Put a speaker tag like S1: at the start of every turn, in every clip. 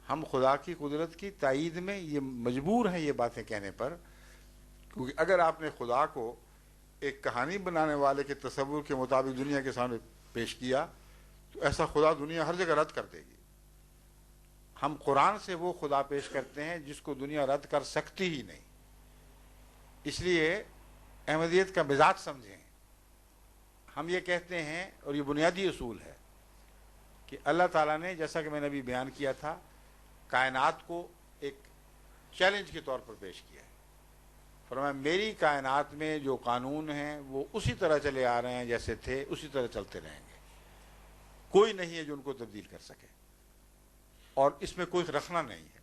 S1: ہم خدا کی قدرت کی تائید میں یہ مجبور ہیں یہ باتیں کہنے پر، کیونکہ اگر آپ نے خدا کو ایک کہانی بنانے والے کے تصور کے مطابق دنیا کے سامنے پیش کیا تو ایسا خدا دنیا ہر جگہ رد کر دے گی۔ ہم قرآن سے وہ خدا پیش کرتے ہیں جس کو دنیا رد کر سکتی ہی نہیں۔ اس لیے احمدیت کا مزاج سمجھیں۔ ہم یہ کہتے ہیں، اور یہ بنیادی اصول ہے، کہ اللہ تعالیٰ نے، جیسا کہ میں نے ابھی بیان کیا تھا، کائنات کو ایک چیلنج کے طور پر پیش کیا ہے۔ فرمایا میری کائنات میں جو قانون ہیں وہ اسی طرح چلے آ رہے ہیں جیسے تھے، اسی طرح چلتے رہیں گے، کوئی نہیں ہے جو ان کو تبدیل کر سکے، اور اس میں کوئی رکھنا نہیں ہے۔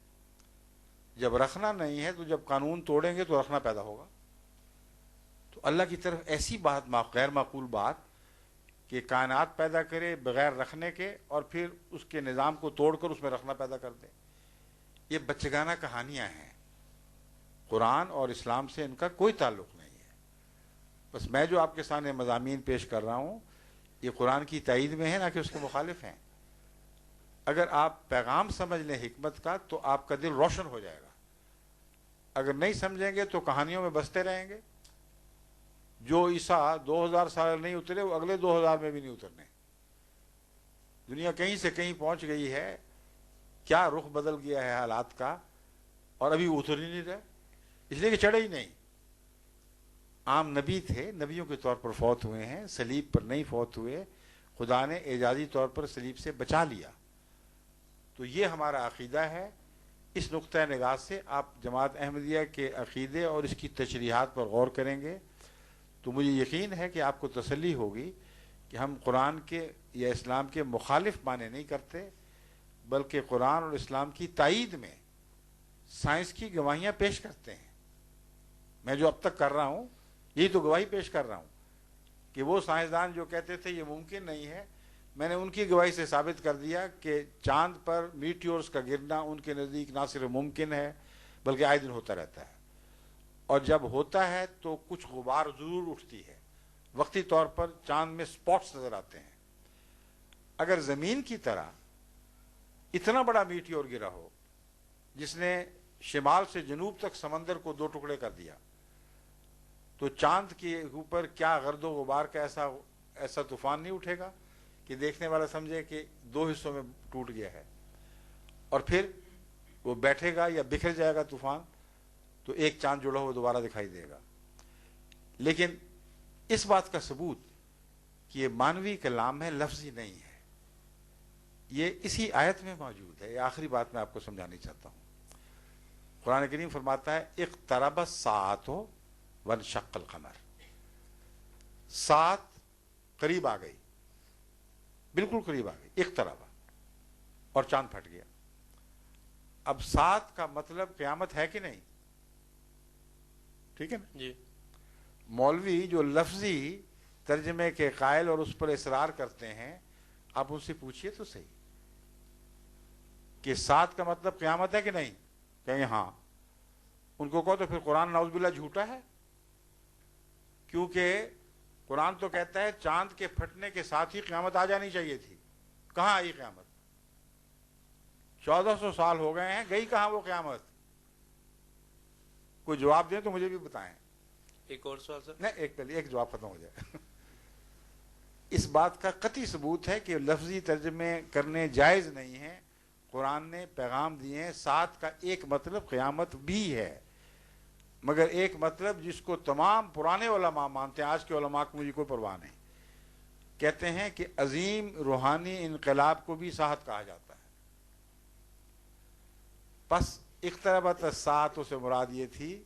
S1: جب رکھنا نہیں ہے تو جب قانون توڑیں گے تو رکھنا پیدا ہوگا۔ تو اللہ کی طرف ایسی بات، غیر معقول بات کہ کائنات پیدا کرے بغیر رکھنے کے اور پھر اس کے نظام کو توڑ کر اس میں رکھنا پیدا کر دے، یہ بچگانہ کہانیاں ہیں۔ قرآن اور اسلام سے ان کا کوئی تعلق نہیں ہے۔ بس میں جو آپ کے سامنے مضامین پیش کر رہا ہوں یہ قرآن کی تائید میں ہے، نہ کہ اس کے مخالف ہیں۔ اگر آپ پیغام سمجھ لیں حکمت کا تو آپ کا دل روشن ہو جائے گا، اگر نہیں سمجھیں گے تو کہانیوں میں بستے رہیں گے۔ جو عیسیٰ 2000 سال نہیں اترے وہ اگلے 2000 میں بھی نہیں اترنے۔ دنیا کہیں سے کہیں پہنچ گئی ہے، کیا رخ بدل گیا ہے حالات کا، اور ابھی اتر ہی نہیں رہے، اس لیے کہ چڑھے ہی نہیں۔ عام نبی تھے، نبیوں کے طور پر فوت ہوئے ہیں، صلیب پر نہیں فوت ہوئے، خدا نے اعجازی طور پر صلیب سے بچا لیا۔ تو یہ ہمارا عقیدہ ہے۔ اس نقطۂ نگاہ سے آپ جماعت احمدیہ کے عقیدے اور اس کی تشریحات پر غور کریں گے تو مجھے یقین ہے کہ آپ کو تسلی ہوگی کہ ہم قرآن کے یا اسلام کے مخالف معنی نہیں کرتے، بلکہ قرآن اور اسلام کی تائید میں سائنس کی گواہیاں پیش کرتے ہیں۔ میں جو اب تک کر رہا ہوں یہی تو گواہی پیش کر رہا ہوں کہ وہ سائنسدان جو کہتے تھے یہ ممکن نہیں ہے، میں نے ان کی گواہی سے ثابت کر دیا کہ چاند پر میٹیورز کا گرنا ان کے نزدیک نہ صرف ممکن ہے بلکہ آئے دن ہوتا رہتا ہے، اور جب ہوتا ہے تو کچھ غبار ضرور اٹھتی ہے، وقتی طور پر چاند میں سپاٹس نظر آتے ہیں۔ اگر زمین کی طرح اتنا بڑا میٹیور گرا ہو جس نے شمال سے جنوب تک سمندر کو 2 ٹکڑے کر دیا، تو چاند کے اوپر کیا گرد و غبار کا ایسا طوفان نہیں اٹھے گا کہ دیکھنے والا سمجھے کہ 2 حصوں میں ٹوٹ گیا ہے، اور پھر وہ بیٹھے گا یا بکھر جائے گا طوفان تو ایک چاند جڑا ہوا دوبارہ دکھائی دے گا۔ لیکن اس بات کا ثبوت کہ یہ مانوی کلام ہے، لفظی نہیں ہے، یہ اسی آیت میں موجود ہے۔ یہ آخری بات میں آپ کو سمجھانی چاہتا ہوں۔ قرآن کریم فرماتا ہے اقترب الساعۃ وانشق القمر، ساعت قریب آ گئی، بالکل قریب آ گئی، اقترب، اور چاند پھٹ گیا۔ اب ساعت کا مطلب قیامت ہے کہ نہیں؟ ٹھیک ہے نا
S2: جی۔
S1: مولوی جو لفظی ترجمے کے قائل اور اس پر اصرار کرتے ہیں، آپ ان سے پوچھئے تو صحیح کہ ساعت کا مطلب قیامت ہے کہ نہیں؟ کہیں گے ہاں۔ ان کو کہو تو پھر قرآن نعوذ باللہ جھوٹا ہے، کیونکہ قرآن تو کہتا ہے چاند کے پھٹنے کے ساتھ ہی قیامت آ جانی چاہیے تھی۔ کہاں آئی قیامت؟ 1400 سال ہو گئے ہیں، گئی کہاں وہ قیامت؟ کوئی جواب دیں تو مجھے بھی بتائیں۔
S2: ایک اور سوال سر۔
S1: نہیں، ایک جواب ختم ہو جائے۔ اس بات کا قطعی ثبوت ہے کہ لفظی ترجمے کرنے جائز نہیں ہیں۔ قرآن نے پیغام دیے ہیں، ساتھ کا ایک مطلب قیامت بھی ہے، مگر ایک مطلب جس کو تمام پرانے علماء مانتے ہیں، آج کے علماء کو مجھے کوئی پرواہ نہیں، کہتے ہیں کہ عظیم روحانی انقلاب کو بھی ساعت کہا جاتا ہے۔ پس اقتربت الساعۃ سے مراد یہ تھی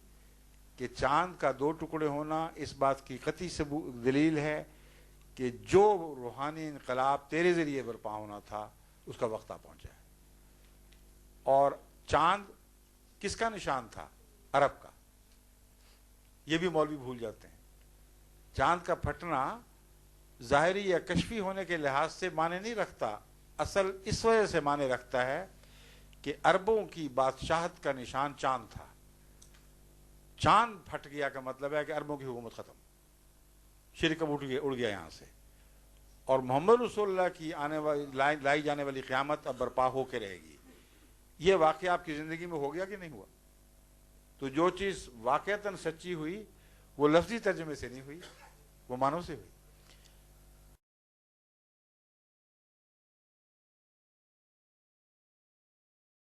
S1: کہ چاند کا 2 ٹکڑے ہونا اس بات کی قطعی دلیل ہے کہ جو روحانی انقلاب تیرے ذریعے برپا ہونا تھا اس کا وقت آ پہنچا ہے۔ اور چاند کس کا نشان تھا؟ عرب کا۔ یہ بھی مولوی بھول جاتے ہیں۔ چاند کا پھٹنا ظاہری یا کشفی ہونے کے لحاظ سے معنی نہیں رکھتا، اصل اس وجہ سے معنی رکھتا ہے کہ عربوں کی بادشاہت کا نشان چاند تھا۔ چاند پھٹ گیا کا مطلب ہے کہ عربوں کی حکومت ختم، شرک اب اڑ گیا یہاں سے، اور محمد رسول اللہ کی لائی جانے والی قیامت اب برپا ہو کے رہے گی۔ یہ واقعہ آپ کی زندگی میں ہو گیا کہ نہیں ہوا؟ تو جو چیز واقعتاً سچی ہوئی وہ لفظی ترجمے سے نہیں ہوئی، وہ معنوں سے ہوئی.